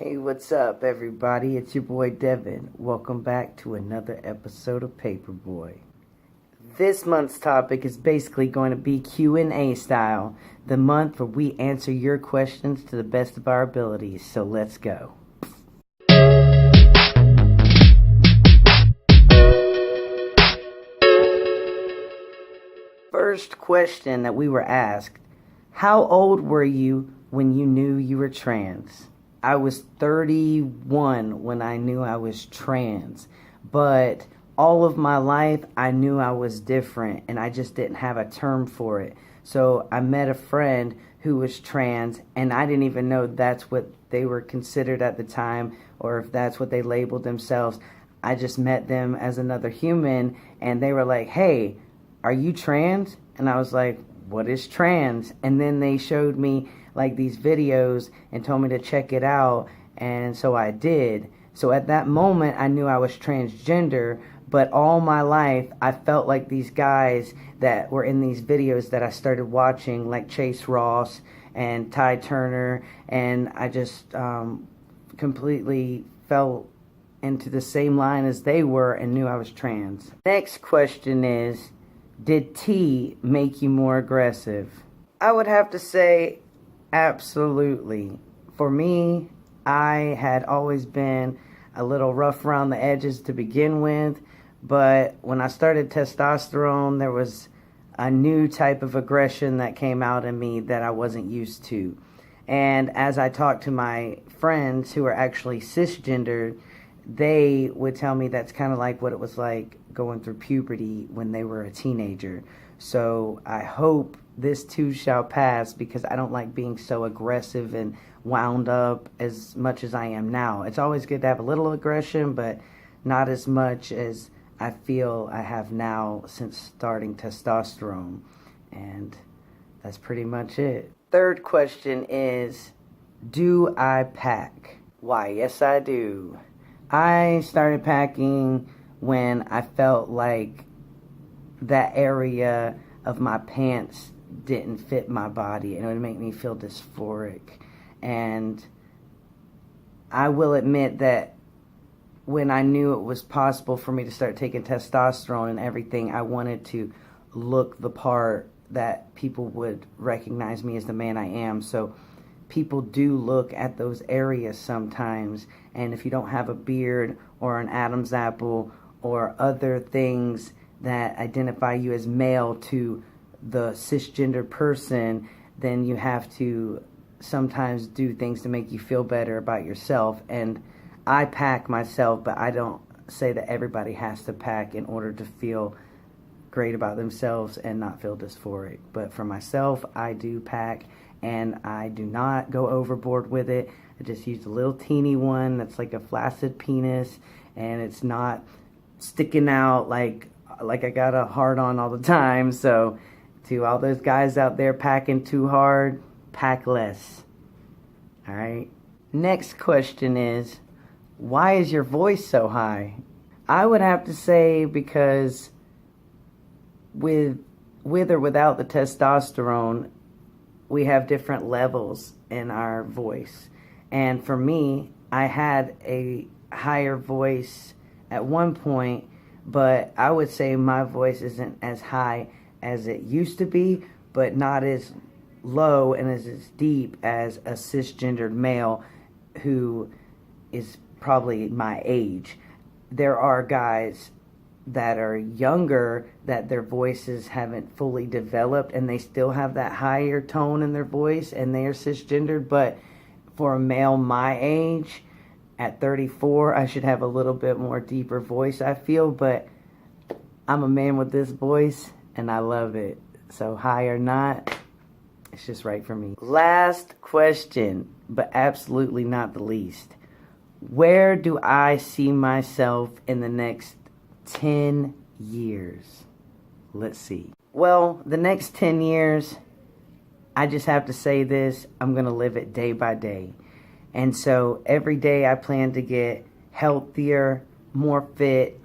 Hey, what's up, everybody? It's your boy Devyn. Welcome back to another episode of Paperboy. This month's topic is basically going to be Q&A style, the month where we answer your questions to the best of our abilities. So let's go. First question that we were asked: how old were you when you knew you were trans? I was 31 when I knew I was trans, but all of my life I knew I was different and I just didn't have a term for it. So I met a friend who was trans and I didn't even know that's what they were considered at the time or if that's what they labeled themselves. I just met them as another human and they were like, "Hey, are you trans?" And I was like, "What is trans?" And then they showed me like these videos and told me to check it out, and so I did. So at that moment I knew I was transgender, but all my life I felt like these guys that were in these videos that I started watching, like Chase Ross and Ty Turner, and I just completely fell into the same line as they were and knew I was trans. Next question is, did tea make you more aggressive? I would have to say absolutely. For me, I had always been a little rough around the edges to begin with, but when I started testosterone, there was a new type of aggression that came out in me that I wasn't used to. And as I talked to my friends who are actually cisgendered, they would tell me that's kind of like what it was like going through puberty when they were a teenager. So I hope this too shall pass, because I don't like being so aggressive and wound up as much as I am now. It's always good to have a little aggression, but not as much as I feel I have now since starting testosterone. And that's pretty much it. Third question is, do I pack? Why, yes I do. I started packing when I felt like that area of my pants didn't fit my body and it would make me feel dysphoric. And I will admit that when I knew it was possible for me to start taking testosterone and everything, I wanted to look the part that people would recognize me as the man I am. So people do look at those areas sometimes, and if you don't have a beard or an Adam's apple or other things that identify you as male to the cisgender person, then you have to sometimes do things to make you feel better about yourself. And I pack myself, but I don't say that everybody has to pack in order to feel great about themselves and not feel dysphoric. But for myself, I do pack, and I do not go overboard with it. I just use a little teeny one that's like a flaccid penis, and it's not sticking out like I got a hard on all the time. So to all those guys out there packing too hard, pack less. Alright? Next question is, why is your voice so high? I would have to say because with or without the testosterone, we have different levels in our voice. And for me, I had a higher voice at one point, but I would say my voice isn't as high as it used to be, but not as low and as deep as a cisgendered male who is probably my age. There are guys that are younger that their voices haven't fully developed and they still have that higher tone in their voice and they are cisgendered, but for a male my age, at 34, I should have a little bit more deeper voice, I feel, but I'm a man with this voice and I love it. So high or not, it's just right for me. Last question, but absolutely not the least. Where do I see myself in the next 10 years? Let's see. Well, the next 10 years, I just have to say this, I'm going to live it day by day. And so every day I plan to get healthier, more fit,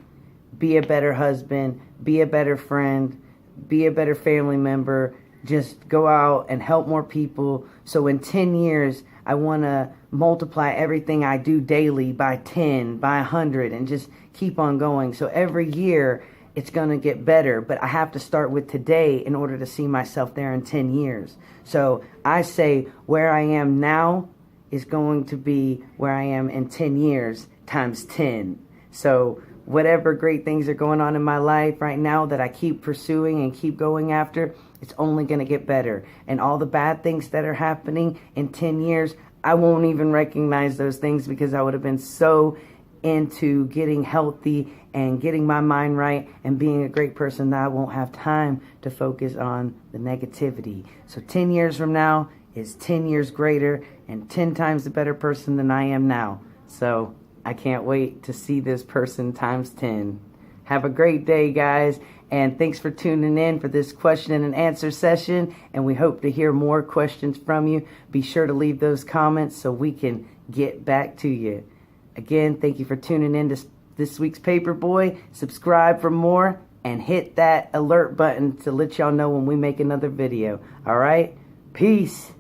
be a better husband, be a better friend, be a better family member, just go out and help more people. So in 10 years, I want to multiply everything I do daily by 10, by 100, and just keep on going. So every year it's going to get better, but I have to start with today in order to see myself there in 10 years. So I say where I am now is going to be where I am in 10 years times 10. So whatever great things are going on in my life right now that I keep pursuing and keep going after, it's only going to get better. And all the bad things that are happening in 10 years, I won't even recognize those things because I would have been so into getting healthy and getting my mind right and being a great person that I won't have time to focus on the negativity. So 10 years from now is 10 years greater and 10 times the better person than I am now. So I can't wait to see this person times 10. Have a great day, guys. And thanks for tuning in for this question and answer session. And we hope to hear more questions from you. Be sure to leave those comments so we can get back to you. Again, thank you for tuning in to this week's Paperboy. Subscribe for more and hit that alert button to let y'all know when we make another video. All right? Peace.